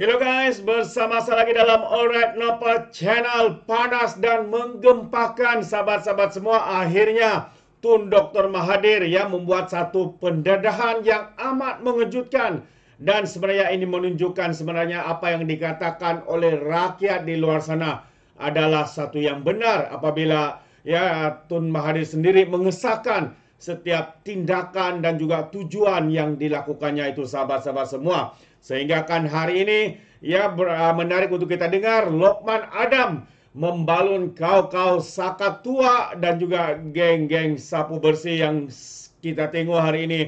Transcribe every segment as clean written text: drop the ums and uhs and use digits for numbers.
Hello guys, bersama saya lagi dalam Alright Napa Channel. Panas dan menggempakan sahabat-sahabat semua. Akhirnya Tun Dr. Mahathir yang membuat satu pendedahan yang amat mengejutkan. Dan sebenarnya ini menunjukkan sebenarnya apa yang dikatakan oleh rakyat di luar sana adalah satu yang benar apabila Tun Mahathir sendiri mengesahkan setiap tindakan dan juga tujuan yang dilakukannya itu sahabat-sahabat semua. Sehingga kan hari ini menarik untuk kita dengar Lokman Adam membalun kaum-kaum sakat tua dan juga geng-geng sapu bersih yang kita tengok hari ini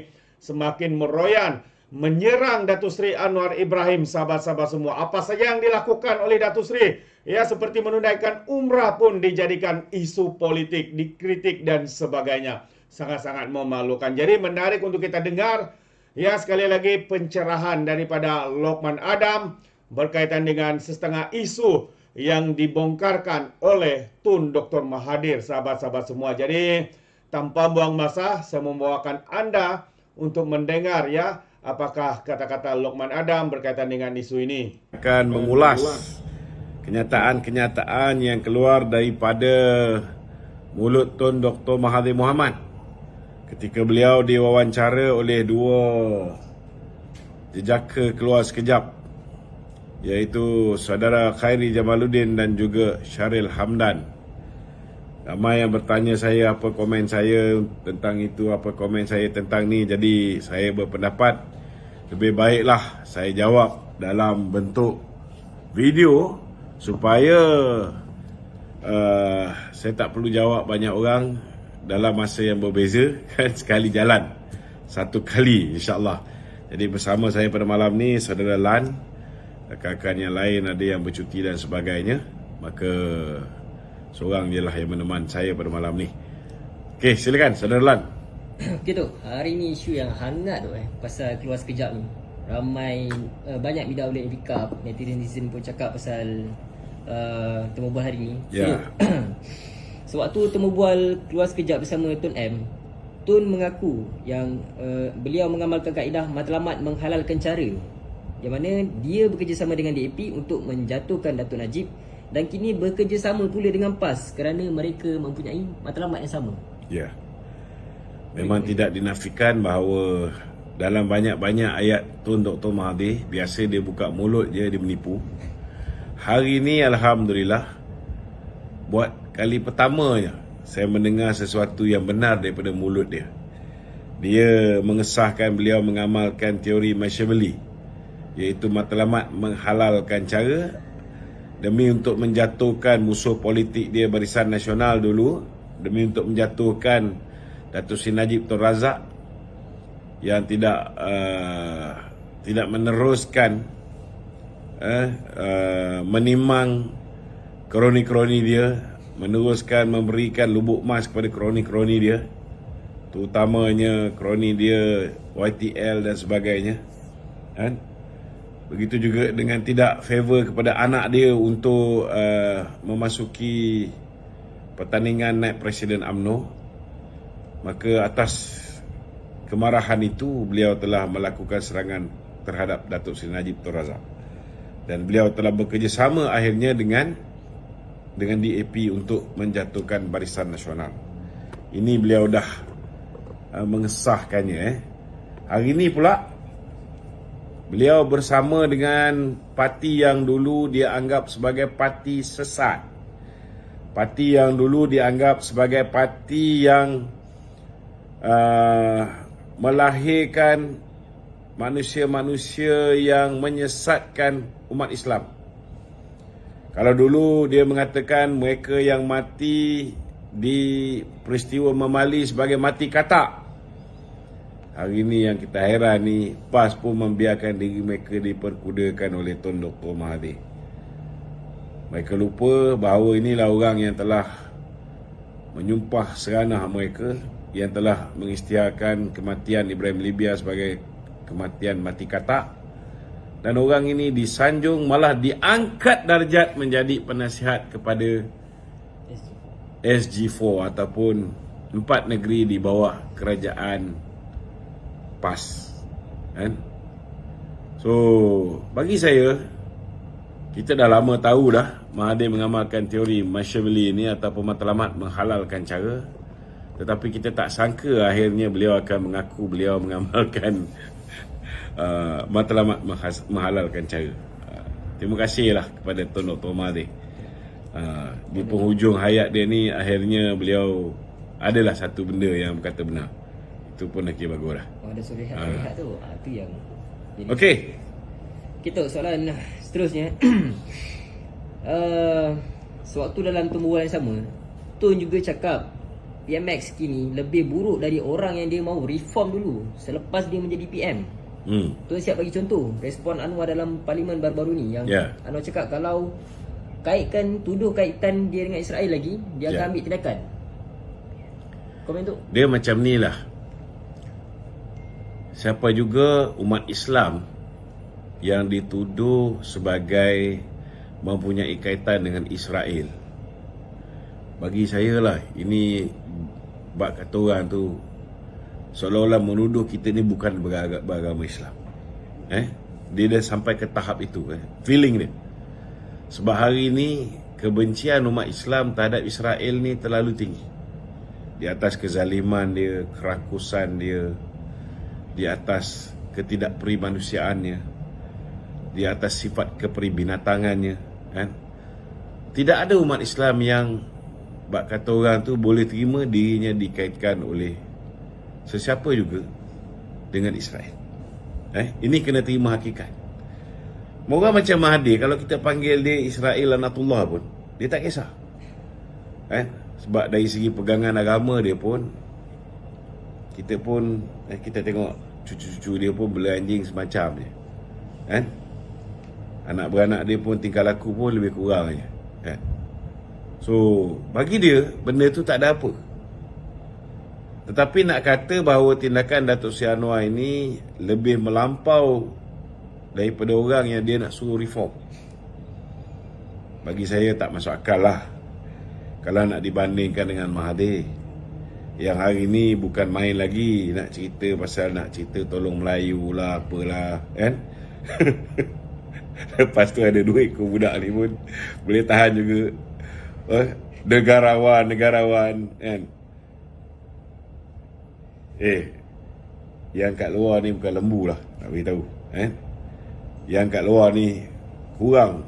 semakin meroyan menyerang Datuk Seri Anwar Ibrahim, sahabat-sahabat semua. Apa saja yang dilakukan oleh Datuk Seri? Seperti menunaikan umrah pun dijadikan isu politik, dikritik dan sebagainya. Sangat-sangat memalukan. Jadi menarik untuk kita dengar sekali lagi pencerahan daripada Lokman Adam berkaitan dengan setengah isu yang dibongkarkan oleh Tun Dr. Mahathir, sahabat-sahabat semua. Jadi tanpa buang masa, saya membawakan Anda untuk mendengar apakah kata-kata Lokman Adam berkaitan dengan isu ini. Akan mengulas kenyataan-kenyataan yang keluar daripada mulut Tun Dr. Mahathir Mohamad ketika beliau diwawancara oleh dua jejaka keluar sekejap, iaitu saudara Khairi Jamaluddin dan juga Sharil Hamdan. Ramai yang bertanya saya apa komen saya tentang itu, apa komen saya tentang ni. Jadi saya berpendapat lebih baiklah saya jawab dalam bentuk video supaya saya tak perlu jawab banyak orang dalam masa yang berbeza, kan, sekali jalan satu kali insya-Allah. Jadi bersama saya pada malam ni saudara Lan, rakan-rakan yang lain ada yang bercuti dan sebagainya, maka seorang je lah yang meneman saya pada malam ni. Okey, silakan saudara Lan. Okey tu, hari ni isu yang hangat tu pasal keluar sekejap ni. Ramai banyak media outlet yang pick up, netizen pun cakap pasal temu bual hari ni. Ya. Sewaktu temu bual keluar sekejap bersama Tun M, Tun mengaku yang beliau mengamalkan kaedah matlamat menghalalkan cara, yang mana dia bekerjasama dengan DAP untuk menjatuhkan Datuk Najib dan kini bekerjasama pula dengan PAS kerana mereka mempunyai matlamat yang sama. Ya. Memang tidak dinafikan bahawa dalam banyak-banyak ayat Tun Dr. Mahathir, biasa dia buka mulut je dia menipu. Hari ni alhamdulillah, buat kali pertamanya saya mendengar sesuatu yang benar daripada mulut dia. Dia mengesahkan beliau mengamalkan teori Machiavelli, iaitu matlamat menghalalkan cara demi untuk menjatuhkan musuh politik dia Barisan Nasional dulu, demi untuk menjatuhkan Datuk Seri Najib Tun Razak yang tidak meneruskan menimang kroni-kroni dia, meneruskan memberikan lubuk emas kepada kroni-kroni dia, terutamanya kroni dia YTL dan sebagainya, kan? Begitu juga dengan tidak favor kepada anak dia untuk memasuki pertandingan naik Presiden UMNO. Maka atas kemarahan itu beliau telah melakukan serangan terhadap Datuk Seri Najib Tun Razak, dan beliau telah bekerjasama akhirnya dengan DAP untuk menjatuhkan Barisan Nasional. Ini beliau dah mengesahkannya. Hari ini pula beliau bersama dengan parti yang dulu dia anggap sebagai parti sesat, parti yang dulu dianggap sebagai parti yang melahirkan manusia-manusia yang menyesatkan umat Islam. Kalau dulu dia mengatakan mereka yang mati di peristiwa Memali sebagai mati katak, hari ini yang kita heran ni, PAS pun membiarkan diri mereka diperkudakan oleh Tun Dr. Mahathir. Mereka lupa bahawa inilah orang yang telah menyumpah seranah mereka, yang telah mengisytiharkan kematian Ibrahim Libya sebagai kematian mati katak. Dan orang ini disanjung, malah diangkat darjat menjadi penasihat kepada SG4 ataupun 4 negeri di bawah kerajaan PAS, kan? So bagi saya Kita dah lama tahu dah Mahathir mengamalkan teori Machiavelli ni ataupun matlamat menghalalkan cara. Tetapi kita tak sangka akhirnya beliau akan mengaku beliau mengamalkan matlamat menghalalkan cara. Terima kasihlah kepada Tun Dr. Mahathir. Di penghujung hayat dia ni akhirnya beliau adalah satu benda yang berkata benar. Itu pun lagi bagus lah. Ada surehat tu. Tu yang jadi. Okey. Kita soalan seterusnya. Sewaktu dalam perbualan yang sama, Tun juga cakap PMX kini lebih buruk dari orang yang dia mahu reform dulu selepas dia menjadi PM. Tun siap bagi contoh respon Anwar dalam parlimen baru-baru ni yang Anwar cakap kalau tuduh kaitan dia dengan Israel lagi, dia akan ambil tindakan. Komen tu? Dia macam ni lah. Siapa juga umat Islam yang dituduh sebagai mempunyai kaitan dengan Israel, bagi saya lah ini bab kata orang tu seolah-olah menuduh kita ni bukan beragama Islam. Dia dah sampai ke tahap itu, feeling dia. Sebab hari ni kebencian umat Islam terhadap Israel ni terlalu tinggi. Di atas kezaliman dia, kerakusan dia, di atas ketidakperimanusiaannya, di atas sifat keperibinatangannya, kan? Tidak ada umat Islam yang bak kata orang tu boleh terima dirinya dikaitkan oleh sesiapa juga dengan Israel. Ini kena terima hakikat. Orang macam Mahathir, kalau kita panggil dia Israel Lanatullah pun, dia tak kisah. Sebab dari segi pegangan agama dia pun, kita tengok cucu-cucu dia pun bela anjing semacam je. Anak beranak dia pun tingkah laku pun lebih kurang je. So bagi dia benda tu tak ada apa. Tetapi nak kata bahawa tindakan Datuk Seri Anwar ini lebih melampau daripada orang yang dia nak suruh reform, bagi saya tak masuk akal lah. Kalau nak dibandingkan dengan Mahathir yang hari ni bukan main lagi nak cerita pasal nak cerita tolong Melayu lah apalah, kan? Lepas tu ada duit ke budak ni pun boleh tahan juga. Negarawan kan. Yang kat luar ni bukan lembu lah, nak beritahu. Yang kat luar ni kurang,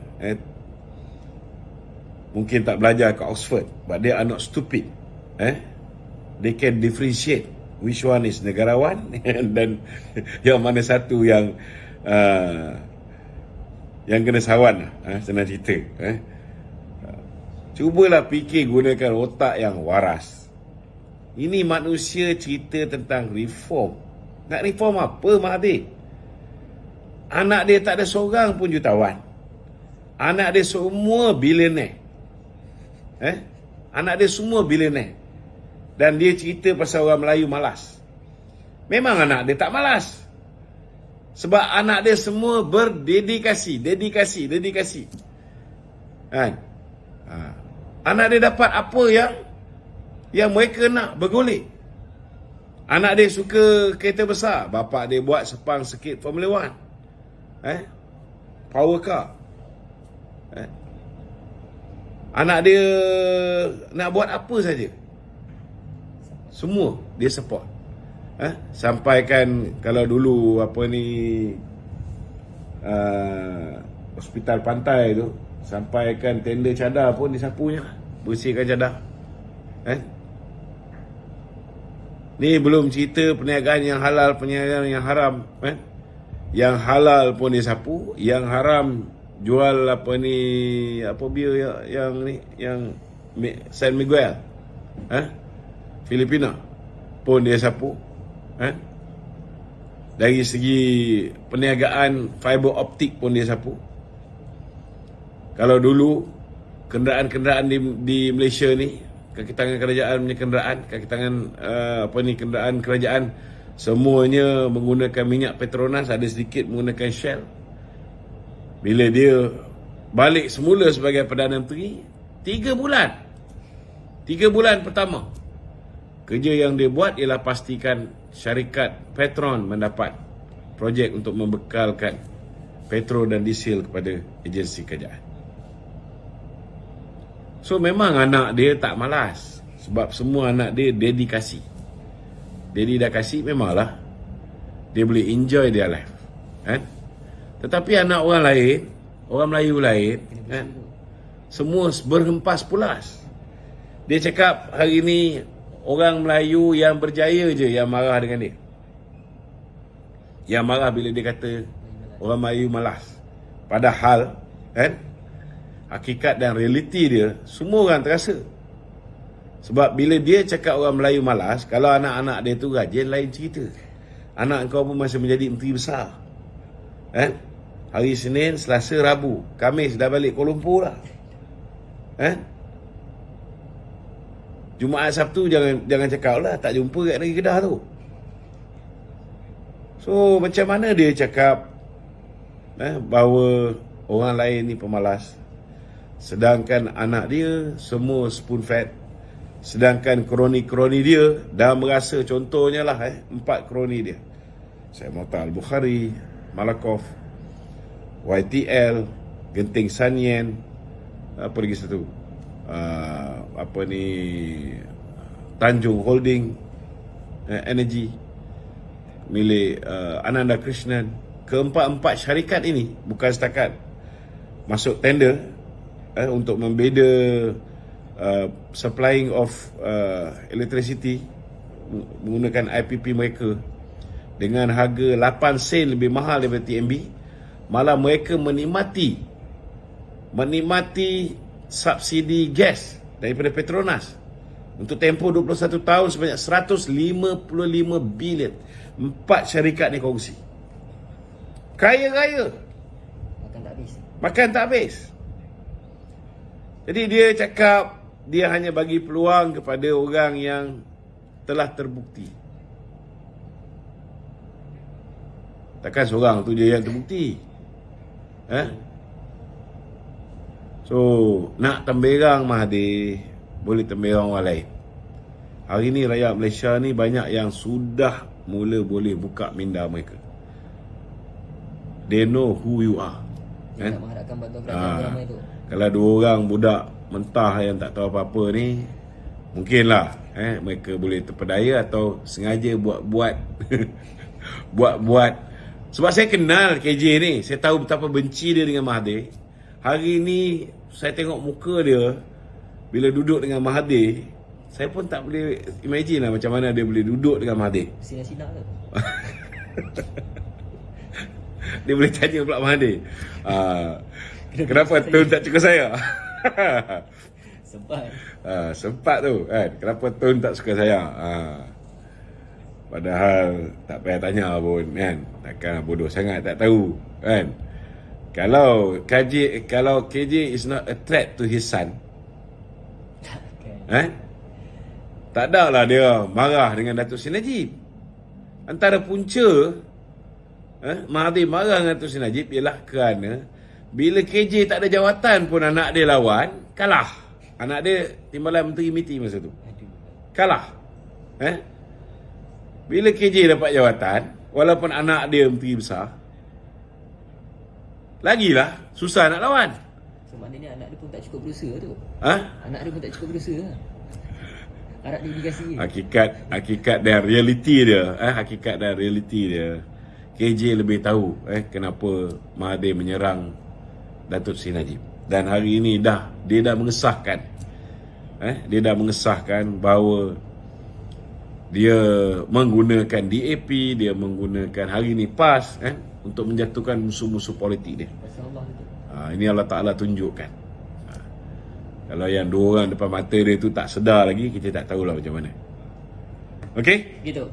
mungkin tak belajar kat Oxford, but they are not stupid. They can differentiate which one is negarawan dan yang mana satu yang kena sawan lah, senang cerita. Cubalah fikir gunakan otak yang waras. Ini manusia cerita tentang reform. Nak reform apa Mahathir? Anak dia tak ada seorang pun jutawan. Anak dia semua billionaire. Anak dia semua billionaire. Dan dia cerita pasal orang Melayu malas. Memang anak dia tak malas. Sebab anak dia semua berdedikasi. Dedikasi. Anak dia dapat apa yang mereka nak, bergolek. Anak dia suka kereta besar, bapak dia buat sepang sikit Formula 1. Power car. Anak dia nak buat apa saja, semua dia support. Sampaikan kalau dulu hospital pantai tu, sampaikan tender cadar pun disapunya, bersihkan cadar. Ni belum cerita perniagaan yang halal, perniagaan yang haram. Yang halal pun disapu, yang haram jual bir yang San Miguel, Filipina pun dia sapu. Dari segi perniagaan fiber optik pun dia sapu. Kalau dulu kenderaan-kenderaan di Malaysia ni, kaki tangan kerajaan punya kenderaan, kaki tangan kenderaan kerajaan, semuanya menggunakan minyak Petronas, ada sedikit menggunakan Shell. Bila dia balik semula sebagai Perdana Menteri, 3 bulan pertama, kerja yang dia buat ialah pastikan syarikat Petron mendapat projek untuk membekalkan petrol dan diesel kepada agensi kerajaan. So memang anak dia tak malas, sebab semua anak dia dedikasi. Daddy dah kasih, memanglah dia boleh enjoy their life, kan? Tetapi anak orang lain, orang Melayu lain, kan, semua berhempas pulas. Dia cakap hari ni orang Melayu yang berjaya je yang marah dengan dia. Yang marah bila dia kata orang Melayu malas. Padahal, kan, hakikat dan realiti dia semua orang terasa. Sebab bila dia cakap orang Melayu malas, kalau anak-anak dia tu rajin, lain cerita. Anak kau pun masih menjadi menteri besar, kan? Hari Senin, Selasa, Rabu, Khamis dah balik Kuala Lumpur lah, kan? Jumaat, Sabtu jangan cakap lah tak jumpa kat negeri Kedah tu. So macam mana dia cakap bahawa orang lain ni pemalas, sedangkan anak dia semua spoon fed, sedangkan kroni-kroni dia dah merasa, contohnya lah 4 kroni dia, Syed Muhtar Al-Bukhari, Malakoff, YTL, Genting Sanyen, apa lagi satu, Tanjung Holding Energy milik Ananda Krishnan. Keempat-empat syarikat ini bukan setakat masuk tender untuk membeda supplying of electricity menggunakan IPP mereka dengan harga 8 sen lebih mahal daripada TMB, malah mereka menikmati subsidi gas daripada Petronas untuk tempoh 21 tahun sebanyak 155 bilion. 4 syarikat ni kongsi. Kaya-kaya. Makan tak habis. Jadi dia cakap dia hanya bagi peluang kepada orang yang telah terbukti. Takkan seorang tu je yang terbukti. So, nak temberang Mahathir, boleh temberang orang lain. Hari ni rakyat Malaysia ni banyak yang sudah mula boleh buka minda mereka. They know who you are, kan? Mengharapkan bantuan kerajaan ramai tu. Kalau 2 orang budak mentah yang tak tahu apa-apa ni, mungkinlah mereka boleh terpedaya atau sengaja buat-buat buat-buat. Sebab saya kenal KJ ni, saya tahu betapa benci dia dengan Mahathir. Hari ni saya tengok muka dia bila duduk dengan Mahathir, saya pun tak boleh imagine lah macam mana dia boleh duduk dengan Mahathir. Sinar-sinar tu. Dia boleh tanya pula Mahathir, kenapa Tun tak suka saya? Sempat. Sempat tu, kan? Kenapa Tun tak suka saya? Padahal tak payah tanya pun, kan? Takkan bodoh sangat tak tahu, kan? Kalau KJ is not a threat to his son, tak ada lah dia marah dengan Datuk Seri Najib. Antara punca Mahathir marah dengan Datuk Seri Najib ialah kerana bila KJ tak ada jawatan pun anak dia lawan, kalah. Anak dia timbalan Menteri MITI masa tu, kalah. Bila KJ dapat jawatan, walaupun anak dia menteri besar, lagilah susah nak lawan. So maknanya anak dia pun tak cukup berusaha tu. Anak dia pun tak cukup berusaha lah. Harap dedikasi je. Hakikat dan realiti dia, hakikat dan realiti dia, KJ lebih tahu kenapa Mahathir menyerang Datuk Seri Najib. Dan hari ini dia dah mengesahkan bahawa dia menggunakan DAP, dia menggunakan hari ini PAS untuk menjatuhkan musuh-musuh politik dia. Ini Allah Ta'ala tunjukkan. Kalau yang 2 orang depan mata dia tu tak sedar lagi, kita tak tahulah macam mana. Okey? Gitu.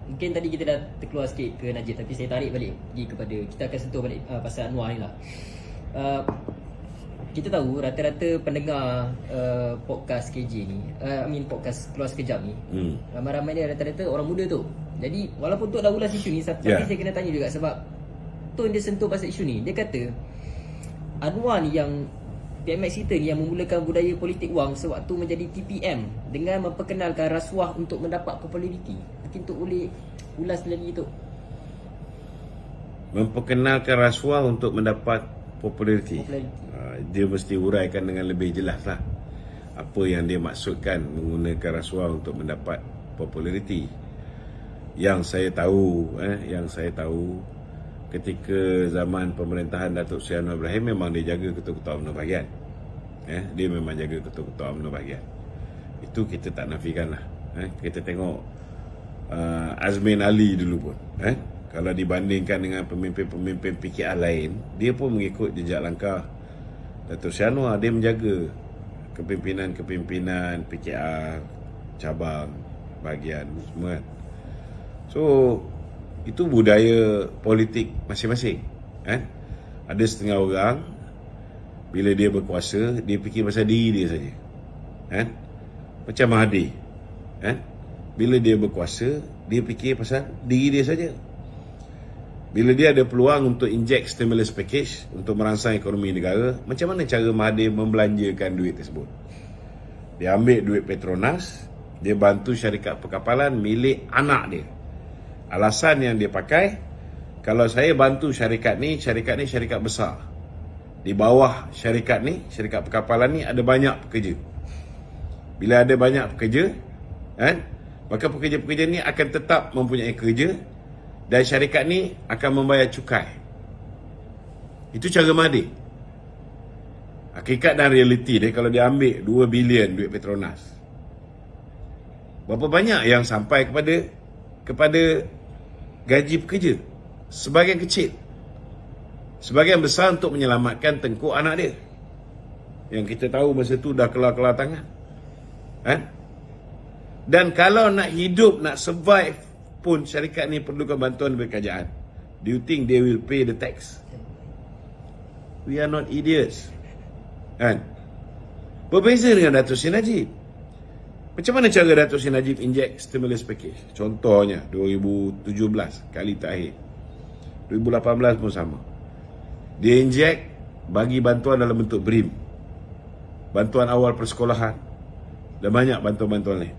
Mungkin tadi kita dah terkeluar sikit ke Najib, tapi saya tarik balik pergi kepada, kita akan sentuh balik pasal Anwar ni lah. Kita tahu rata-rata pendengar podcast KJ ni, podcast Keluar Sekejap ni, ramai-ramai dia rata-rata orang muda tu. Jadi walaupun tu dah ulas isu ni, tapi saya kena tanya juga sebab Tun dia sentuh pasal isu ni. Dia kata Anwar ni yang PMX kita ni yang memulakan budaya politik wang sewaktu menjadi TPM dengan memperkenalkan rasuah untuk mendapat populariti. Mungkin tu boleh ulas lagi tu. memperkenalkan rasuah untuk mendapat populariti. Dia mesti uraikan dengan lebih jelas lah apa yang dia maksudkan menggunakan rasuah untuk mendapat populariti. Yang saya tahu ketika zaman pemerintahan Datuk Seri Anwar Ibrahim memang dia jaga ketua-ketua UMNO bahagian. Dia memang jaga ketua-ketua UMNO bahagian. Itu kita tak nafikan lah. Kita tengok Azmin Ali dulu pun. Kalau dibandingkan dengan pemimpin-pemimpin PKR lain, dia pun mengikut jejak langkah Datuk Seri Anwar. Dia menjaga kepimpinan PKR, cabang, bahagian semua kan. So, itu budaya politik masing-masing. Ada setengah orang, bila dia berkuasa, dia fikir pasal diri dia saja. Macam Mahathir. Bila dia berkuasa, dia fikir pasal diri dia saja. Bila dia ada peluang untuk inject stimulus package untuk merangsang ekonomi negara, macam mana cara Mahathir membelanjakan duit tersebut? Dia ambil duit Petronas, dia bantu syarikat perkapalan milik anak dia. Alasan yang dia pakai, kalau saya bantu syarikat ni syarikat besar. Di bawah syarikat ni, syarikat perkapalan ni ada banyak pekerja. Bila ada banyak pekerja, maka pekerja-pekerja ni akan tetap mempunyai kerja dan syarikat ni akan membayar cukai. Itu cara Mahathir. Hakikat dan realiti dia, kalau dia ambil 2 bilion duit Petronas, berapa banyak yang sampai kepada gaji pekerja? Sebahagian kecil. Sebahagian besar untuk menyelamatkan tengkuk anak dia, yang kita tahu masa tu dah kelar-kelar tangan. Dan kalau nak hidup, nak survive pun, syarikat ni perlukan bantuan dari kerajaan. Do you think they will pay the tax? We are not idiots. Berbeza dengan Datuk Seri Najib. Macam mana cara Datuk Seri Najib inject stimulus package? Contohnya 2017 kali terakhir, 2018 pun sama. Dia inject, bagi bantuan dalam bentuk BRIM, bantuan awal persekolahan, dan banyak bantuan-bantuan lain.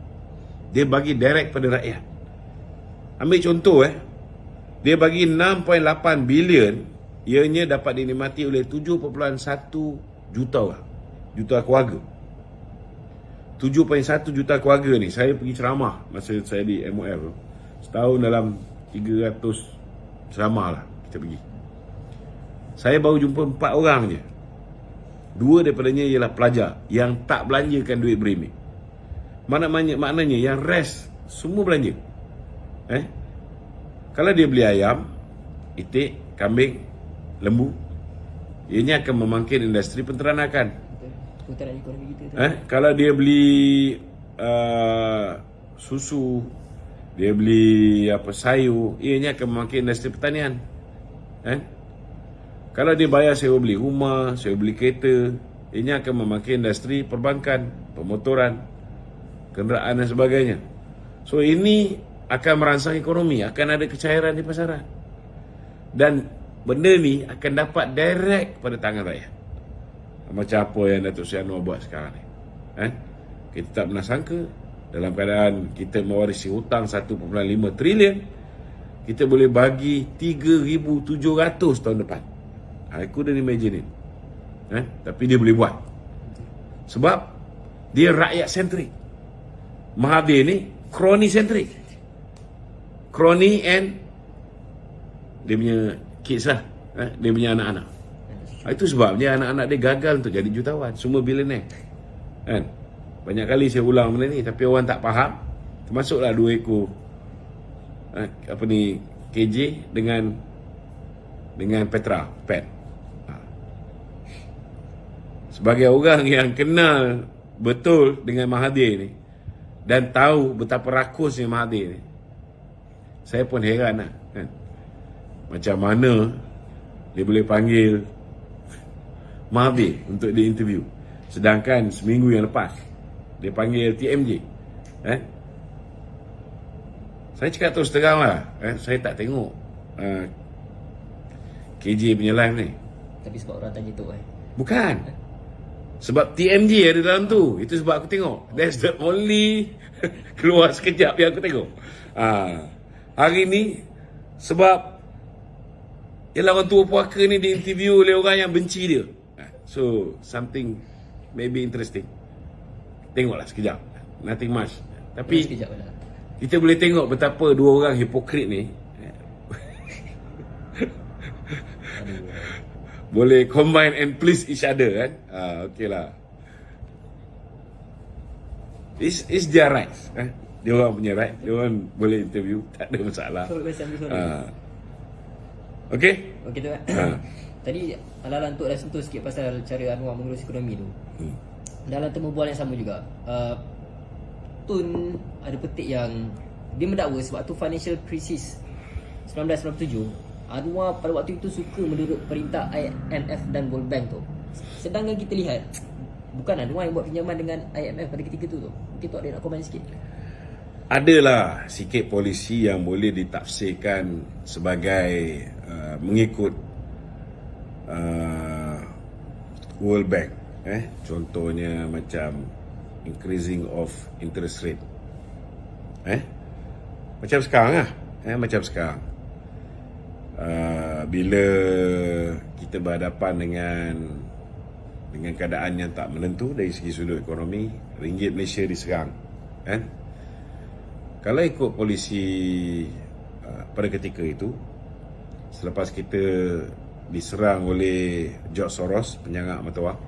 Dia bagi direct pada rakyat. Ambil contoh, dia bagi 6.8 bilion, ianya dapat dinikmati oleh 7.1 juta orang, juta keluarga. 7.1 juta keluarga ni, saya pergi ceramah masa saya di MOF tu. Setahun dalam 300 ceramah lah kita pergi. Saya baru jumpa 4 orang je. 2 daripadanya ialah pelajar yang tak belanjakan duit BRIM ni. Maknanya yang rest semua belanja. Kalau dia beli ayam, itik, kambing, lembu, ianya akan memangkin industri penteranakan. Putaran ekonomi kita tu. Kalau dia beli susu, dia beli sayur, ianya akan memakai industri pertanian. Kalau dia bayar sewa beli rumah, sewa beli kereta, ianya akan memakai industri perbankan, pemotoran, kenderaan dan sebagainya. So ini akan merangsang ekonomi, akan ada kecairan di pasaran. Dan benda ni akan dapat direct pada tangan rakyat. Macam apa yang Datuk Seri Anwar buat sekarang ni. Kita tak pernah sangka, dalam keadaan kita mewarisi hutang 1.5 trilion, kita boleh bagi 3,700 tahun depan. I couldn't imagine it. Tapi dia boleh buat. Sebab dia rakyat sentrik. Mahathir ni kroni sentrik. Kroni and dia punya kids lah. Dia punya anak-anak. Itu sebabnya anak-anak dia gagal untuk jadi jutawan. Semua billionaire. Banyak kali saya ulang benda ni, tapi orang tak faham. Termasuklah 2 ekor KJ dengan Petra Pet. Sebagai orang yang kenal betul dengan Mahathir ni dan tahu betapa rakusnya Mahathir ni, saya pun heran lah, macam mana dia boleh panggil Mahathir untuk di-interview, sedangkan seminggu yang lepas dia panggil TMJ. Saya cakap terus terang lah, saya tak tengok KJ punya live ni. Tapi sebab orang tanya tu Bukan, sebab TMJ ada dalam tu. Itu sebab aku tengok. That's the only keluar sekejap yang aku tengok. Hari ni sebab Yalah, orang tua puaka ni diinterview oleh orang yang benci dia. So something maybe interesting. Tengoklah sekejap. Nothing much. Tapi sekejap lah. kita boleh tengok betapa dua orang hipokrit ni boleh combine and please each other kan. Okay lah. It's their right. Dia orang punya right. Dia orang boleh interview, tak ada masalah. Okay? Okey tu kan. Tadi Alalan Tok dah sentuh sikit pasal cara Anwar mengurus ekonomi tu. Dalam temu bual yang sama juga, Tun ada petik yang dia mendakwa sebab tu financial crisis 1997, Anwar pada waktu itu suka menurut perintah IMF dan World Bank tu. Sedangkan kita lihat bukan Anwar yang buat pinjaman dengan IMF pada ketika tu. Mungkin Tok ada nak komen sikit. Adalah sikit polisi yang boleh ditafsirkan sebagai mengikut World Bank. Contohnya macam increasing of interest rate. Macam sekarang lah. Macam sekarang. Bila kita berhadapan dengan keadaan yang tak menentu dari segi sudut ekonomi, ringgit Malaysia diserang. Kalau ikut polisi pada ketika itu, selepas kita diserang oleh George Soros, penyangak mata wang,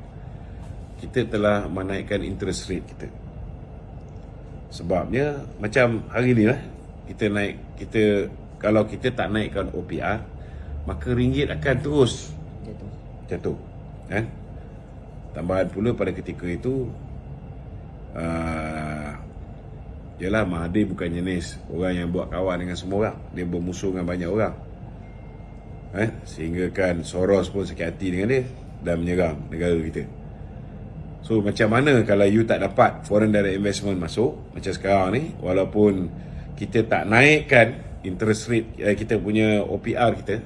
kita telah menaikkan interest rate kita. Sebabnya macam hari ni lah, kalau kita tak naikkan OPR, maka ringgit akan terus jatuh. Tambahan pula pada ketika itu, yalah, Mahathir bukan jenis orang yang buat kawan dengan semua orang. Dia bermusuh dengan banyak orang. Sehingga kan Soros pun sakit hati dengan dia dan menyerang negara kita. So macam mana kalau you tak dapat foreign direct investment masuk macam sekarang ni, walaupun kita tak naikkan interest rate, kita punya OPR kita,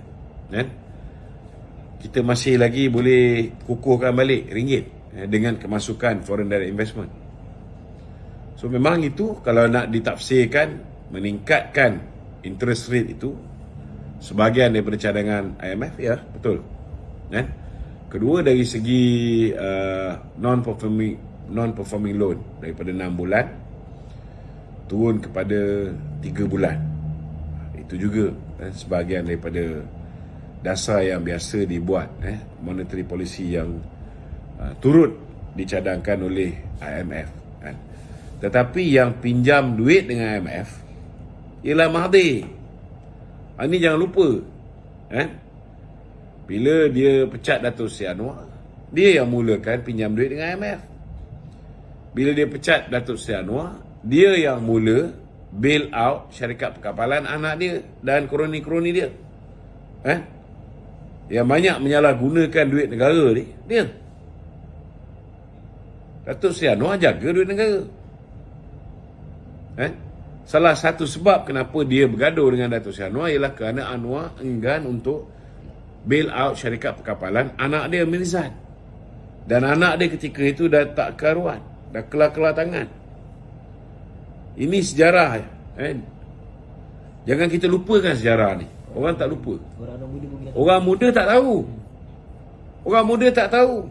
kita masih lagi boleh kukuhkan balik ringgit dengan kemasukan foreign direct investment. So memang itu kalau nak ditafsirkan meningkatkan interest rate itu sebahagian daripada cadangan IMF, ya betul. Kedua, dari segi non-performing loan daripada 6 bulan turun kepada 3 bulan. Itu juga sebahagian daripada dasar yang biasa dibuat, monetary policy yang turut dicadangkan oleh IMF. Tetapi yang pinjam duit dengan IMF ialah Mahathir. Ini jangan lupa. Bila dia pecat Datuk Seri Anwar, dia yang mulakan pinjam duit dengan IMF. Bila dia pecat Datuk Seri Anwar, dia yang mula bail out syarikat perkapalan anak dia dan kroni-kroni dia. Yang banyak menyalahgunakan duit negara ni, dia. Datuk Seri Anwar jaga duit negara. Salah satu sebab kenapa dia bergaduh dengan Datuk Seri Anwar ialah kerana Anwar enggan untuk bail out syarikat perkapalan anak dia, Mirzan. Dan anak dia ketika itu dah tak karuan, dah kelar-kelar tangan. Ini sejarah. Jangan kita lupakan sejarah ni. Orang tak lupa. Orang muda tak tahu. Orang muda tak tahu.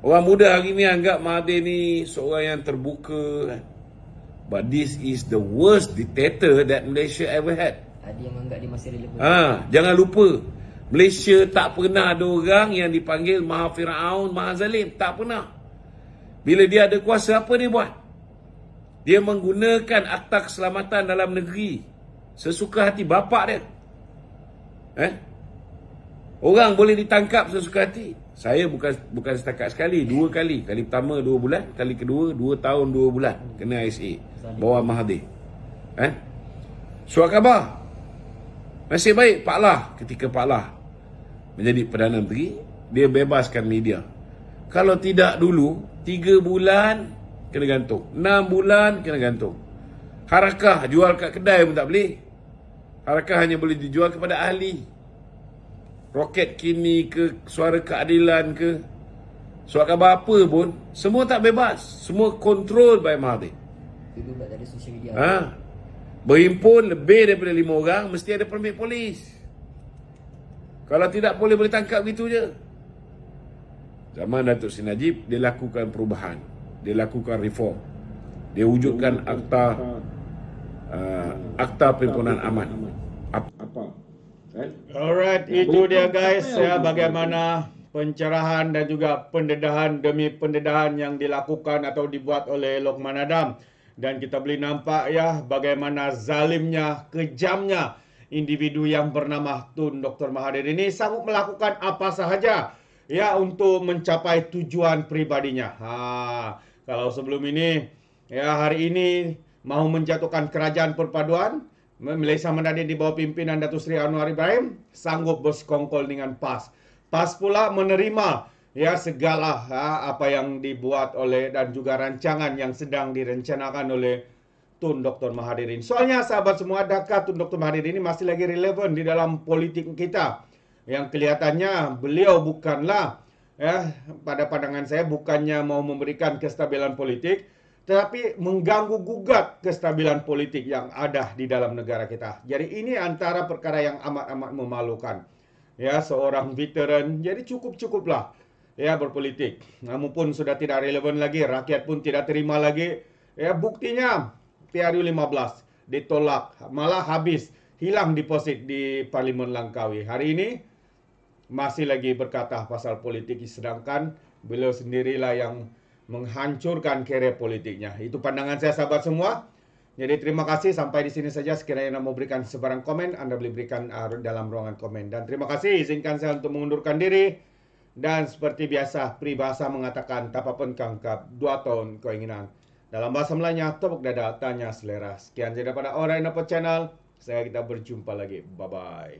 Orang muda hari ni anggap Mahathir ni seorang yang terbuka. But this is the worst dictator that Malaysia ever had. Ada yang menganggap dia masih relevan. Jangan lupa, Malaysia tak pernah ada orang yang dipanggil Maha Firaun, Maha Zalim. Tak pernah. Bila dia ada kuasa, apa dia buat? Dia menggunakan Akta Keselamatan Dalam Negeri sesuka hati bapak dia. Orang boleh ditangkap sesuka hati. Saya bukan setakat sekali, 2 kali. Kali pertama 2 bulan, kali kedua 2 tahun 2 bulan kena ISA bawah Mahathir. Surat khabar. Nasib baik Pak Lah, ketika Pak Lah menjadi Perdana Menteri, dia bebaskan media. Kalau tidak dulu, 3 bulan kena gantung, 6 bulan kena gantung. Harakah jual kat kedai pun tak boleh. Harakah hanya boleh dijual kepada ahli. Roket Kini ke, Suara Keadilan ke, surat khabar apa pun, semua tak bebas. Semua control by Mahathir. Dulu tak ada social media. Berhimpun lebih daripada 5 orang, mesti ada permit polis. Kalau tidak boleh tangkap gitu je. Zaman Datuk Seri Najib, dia lakukan perubahan. Dia lakukan reform. Dia wujudkan akta perhimpunan aman. Apa? Alright, itu dia guys ya, bagaimana pencerahan dan juga pendedahan demi pendedahan yang dilakukan atau dibuat oleh Lokman Adam. Dan kita boleh nampak ya bagaimana zalimnya, kejamnya individu yang bernama Tun Dr. Mahathir ini sanggup melakukan apa sahaja ya untuk mencapai tujuan pribadinya. Kalau sebelum ini ya hari ini mahu menjatuhkan kerajaan perpaduan, Malaysia Madani di bawah pimpinan Datuk Seri Anwar Ibrahim sanggup bersekongkol dengan PAS. PAS pula menerima ya segala apa yang dibuat oleh dan juga rancangan yang sedang direncanakan oleh Tun Dr. Mahathir ini. Soalnya sahabat semua, adakah Tun Dr. Mahathir ini masih lagi relevan di dalam politik kita? Yang kelihatannya beliau bukanlah ya pada pandangan saya bukannya mau memberikan kestabilan politik, tetapi mengganggu gugat kestabilan politik yang ada di dalam negara kita. Jadi ini antara perkara yang amat-amat memalukan. Ya, seorang veteran, jadi cukup-cukuplah ya berpolitik. Namun pun sudah tidak relevan lagi, rakyat pun tidak terima lagi. Ya, buktinya PRU 15 ditolak, malah habis, hilang deposit di Parlimen Langkawi. Hari ini masih lagi berkata pasal politik, sedangkan beliau sendirilah yang menghancurkan karier politiknya. Itu pandangan saya sahabat semua. Jadi terima kasih, sampai di sini saja. Sekiranya Anda mau berikan sebarang komen, Anda boleh berikan dalam ruangan komen. Dan terima kasih, izinkan saya untuk mengundurkan diri. Dan seperti biasa, peribahasa mengatakan tapapun kangkap 2 tahun keinginan. Dalam bahasa Melayanya, tepuk dada, tanya selera. Sekian saja daripada Alright Channel. Kita berjumpa lagi. Bye-bye.